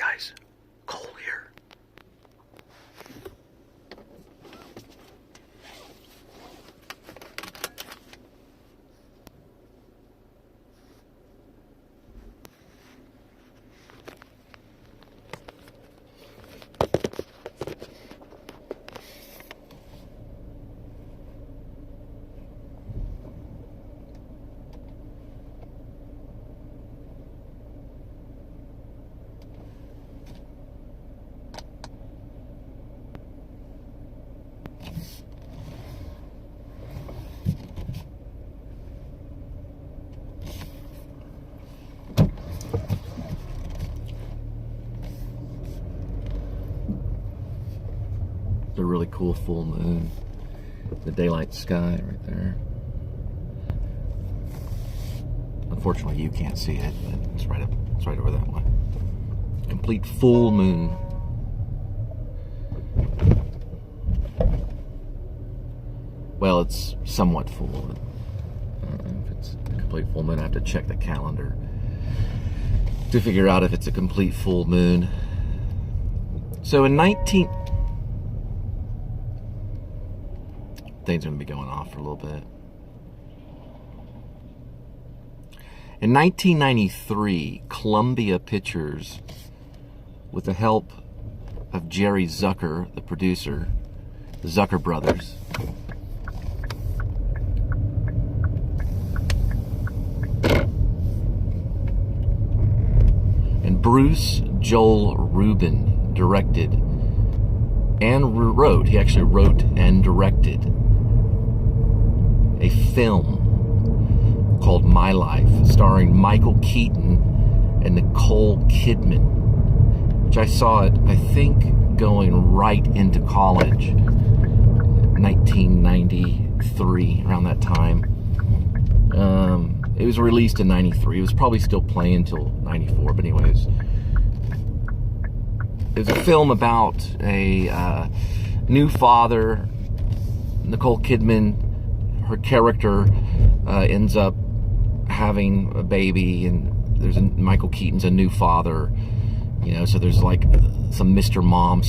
guys. Cole here. A really cool full moon, the daylight sky right there. Unfortunately, you can't see it, but it's right over that one. Complete full moon. Well, it's somewhat full. I don't know if it's a complete full moon. I have to check the calendar to figure out if it's a complete full moon. So in things are going to be going off for a little bit. In 1993, Columbia Pictures, with the help of Jerry Zucker, the producer, the Zucker brothers, and Bruce Joel Rubin directed and wrote, he actually wrote and directed a film called My Life, starring Michael Keaton and Nicole Kidman, which I saw it, I think, going right into college, 1993, around that time. It was released in 93. It was probably still playing until 94, but anyways. It was a film about a new father. Nicole Kidman, her character, ends up having a baby, and Michael Keaton's a new father, you know, so there's like some Mr. Mom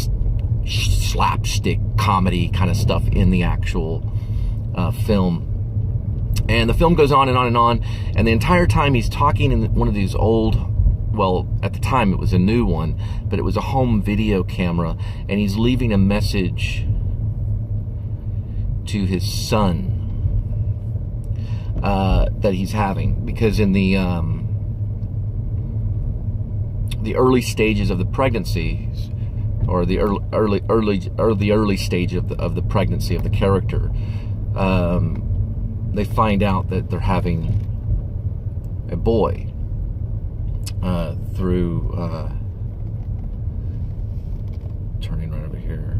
slapstick comedy kind of stuff in the actual film. And the film goes on and on and on, and the entire time he's talking in one of these old, well, at the time it was a new one, but it was a home video camera, and he's leaving a message to his son that he's having, because in the early stages of the pregnancies, or the early stage of the pregnancy of the character, they find out that they're having a boy through turning right over here.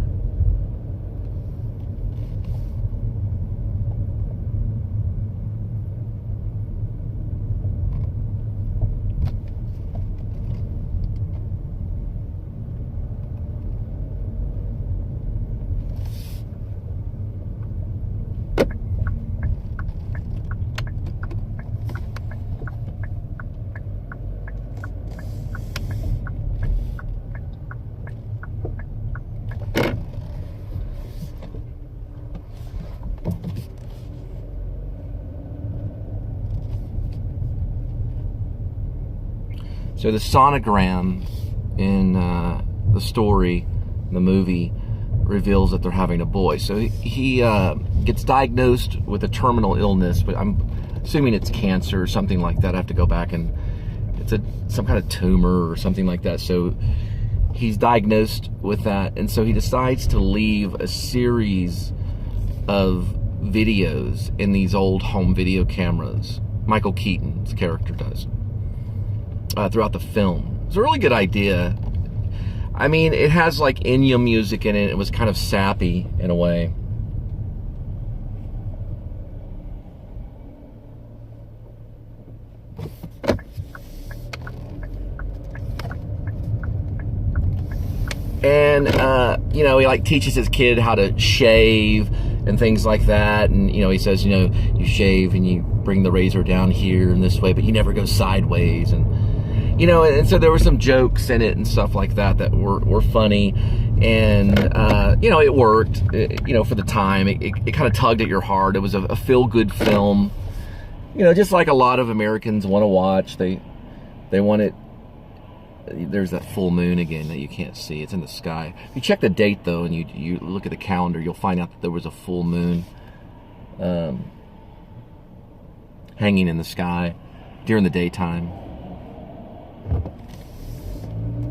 So the sonogram in the story, the movie, reveals that they're having a boy. So he gets diagnosed with a terminal illness, but I'm assuming it's cancer or something like that. I have to go back, and it's some kind of tumor or something like that. So he's diagnosed with that, and so he decides to leave a series of videos in these old home video cameras. Michael Keaton's character does. Throughout the film. It's a really good idea. I mean, it has like Enya music in it. It was kind of sappy in a way. And, you know, he like teaches his kid how to shave and things like that. And, you know, he says, you know, you shave and you bring the razor down here and this way, but you never go sideways. And you know, and so there were some jokes in it and stuff like that that were funny, and you know, it worked. You know, for the time, it kind of tugged at your heart. It was a feel-good film. You know, just like a lot of Americans want to watch. They want it. There's that full moon again that you can't see. It's in the sky. If you check the date though, and you look at the calendar, you'll find out that there was a full moon hanging in the sky during the daytime.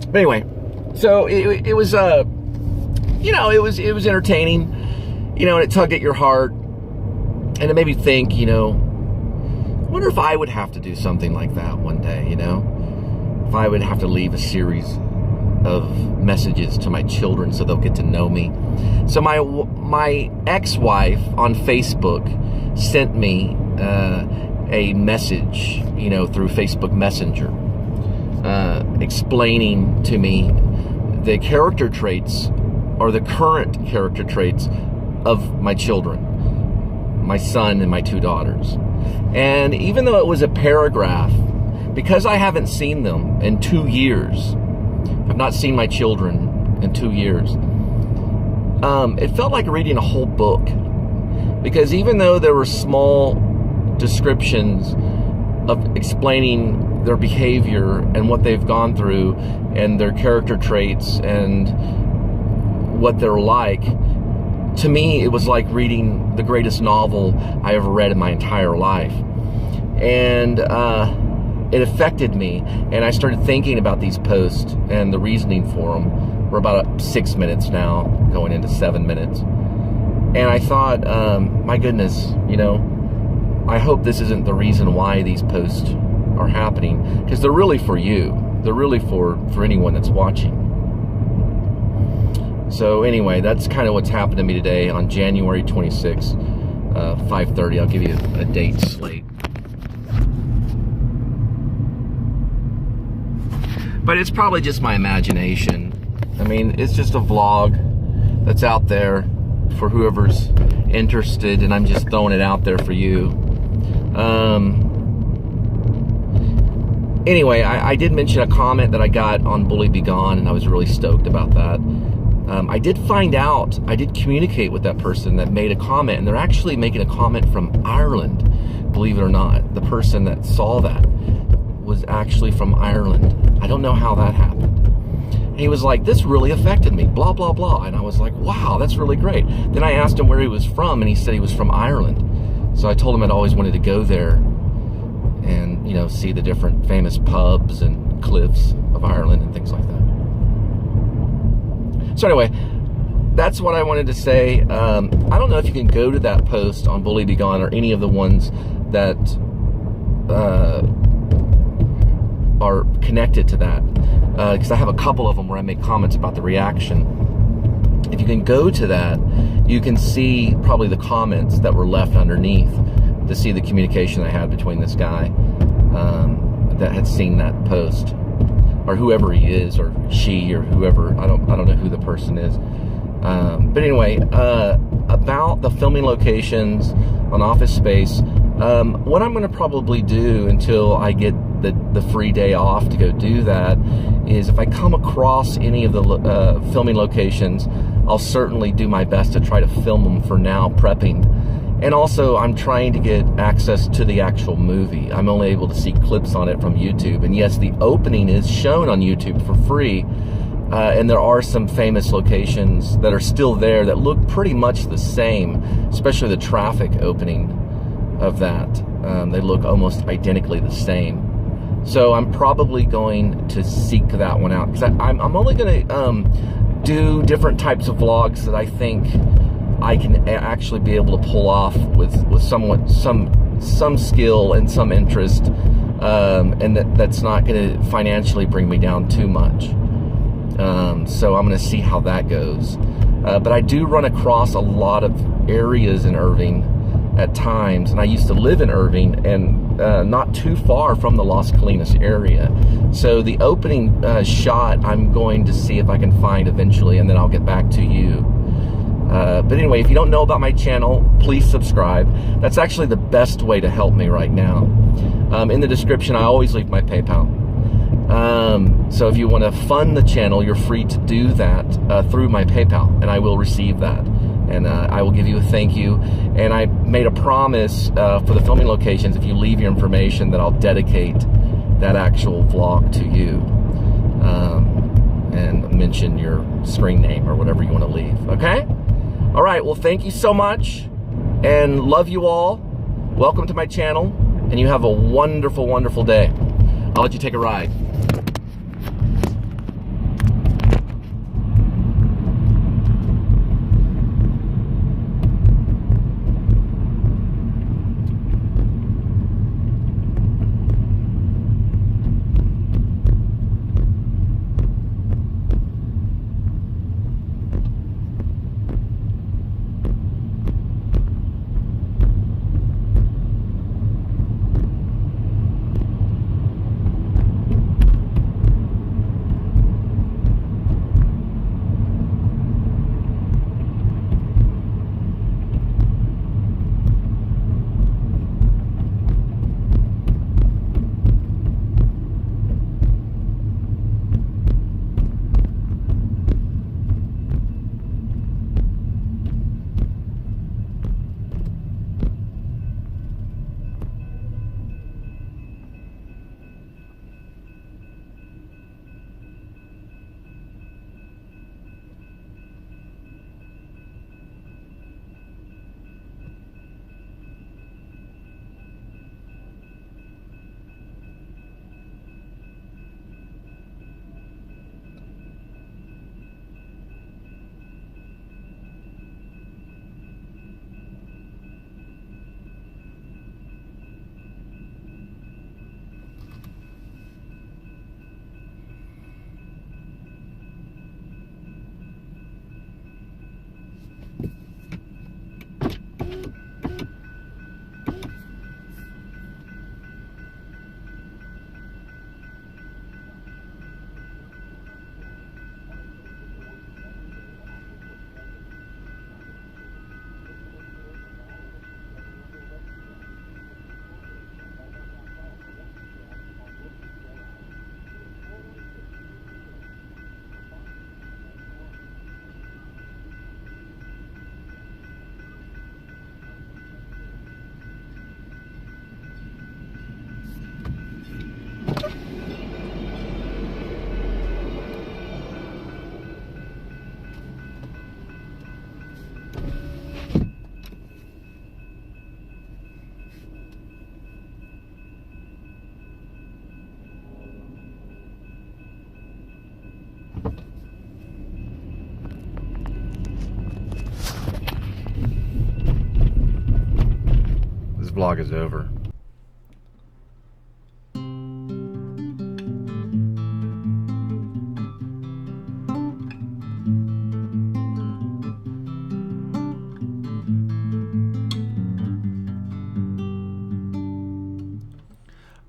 But anyway, so it was you know, it was entertaining, you know, and it tugged at your heart, and it made me think, you know, I wonder if I would have to do something like that one day, you know, if I would have to leave a series of messages to my children so they'll get to know me. So my ex-wife on Facebook sent me a message, you know, through Facebook Messenger, explaining to me the character traits, or the current character traits, of my children, my son and my 2 daughters. And even though it was a paragraph, because I haven't seen them in 2 years, I've not seen my children in 2 years, it felt like reading a whole book. Because even though there were small descriptions of explaining their behavior and what they've gone through and their character traits and what they're like, to me it was like reading the greatest novel I ever read in my entire life. And it affected me, and I started thinking about these posts and the reasoning for them. We're about 6 minutes now, going into 7 minutes. And I thought, my goodness, you know, I hope this isn't the reason why these posts are happening, because they're really for you. They're really for anyone that's watching. So anyway, that's kind of what's happened to me today on January 26th, 5:30. I'll give you a date slate. But it's probably just my imagination. I mean, it's just a vlog that's out there for whoever's interested, and I'm just throwing it out there for you. Anyway, I did mention a comment that I got on Bully Be Gone, and I was really stoked about that. I did find out, I did communicate with that person that made a comment, and they're actually making a comment from Ireland, believe it or not. The person that saw that was actually from Ireland. I don't know how that happened. He was like, this really affected me, blah, blah, blah. And I was like, wow, that's really great. Then I asked him where he was from, and he said he was from Ireland. So I told him I'd always wanted to go there and, you know, see the different famous pubs and cliffs of Ireland and things like that. So anyway, that's what I wanted to say. I don't know if you can go to that post on Bully Be Gone or any of the ones that are connected to that, because I have a couple of them where I make comments about the reaction. If you can go to that, you can see probably the comments that were left underneath to see the communication I had between this guy that had seen that post, or whoever he is, or she, or whoever. I don't know who the person is. But anyway, about the filming locations on Office Space, what I'm going to probably do until I get the free day off to go do that is, if I come across any of the filming locations, I'll certainly do my best to try to film them for now, prepping. And also, I'm trying to get access to the actual movie. I'm only able to see clips on it from YouTube. And yes, the opening is shown on YouTube for free. And there are some famous locations that are still there that look pretty much the same, especially the traffic opening of that. They look almost identically the same. So I'm probably going to seek that one out, because I'm only going to do different types of vlogs that I think I can actually be able to pull off with somewhat some skill and some interest, and that's not going to financially bring me down too much. So I'm going to see how that goes. But I do run across a lot of areas in Irving at times, and I used to live in Irving, and not too far from the Las Colinas area. So the opening shot I'm going to see if I can find eventually, and then I'll get back to you. But anyway, if you don't know about my channel, please subscribe. That's actually the best way to help me right now. In the description, I always leave my PayPal. So if you want to fund the channel, you're free to do that through my PayPal, and I will receive that. And I will give you a thank you. And I made a promise for the filming locations, if you leave your information, that I'll dedicate that actual vlog to you. And mention your screen name or whatever you want to leave, okay? All right, well, thank you so much, and love you all. Welcome to my channel, and you have a wonderful, wonderful day. I'll let you take a ride. Vlog is over.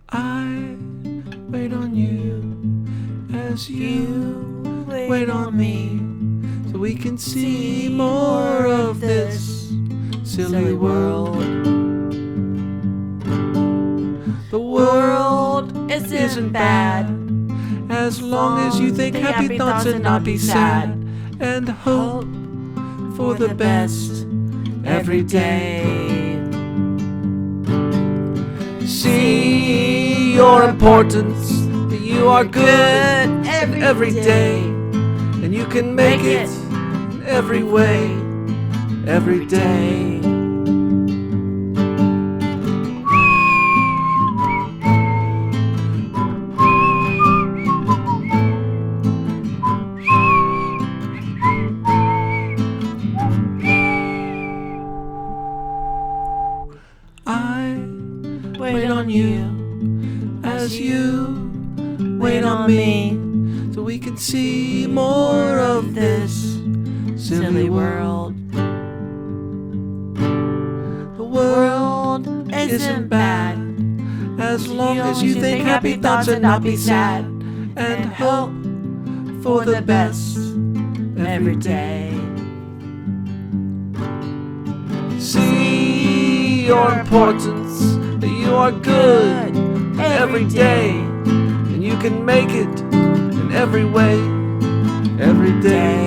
I wait on you as you wait on me, so we can see more of this silly world. The world isn't bad, as long as you think happy thoughts and not be sad, and hope for the best every day. See your importance, that you are good every day, and you can make it in every way, every day. Wait on you as you wait on me, so we can see more of this silly world. The world isn't bad, as long as you think happy thoughts and not be sad, and hope for the best every day. See your importance, that you are good every day, and you can make it in every way, every day.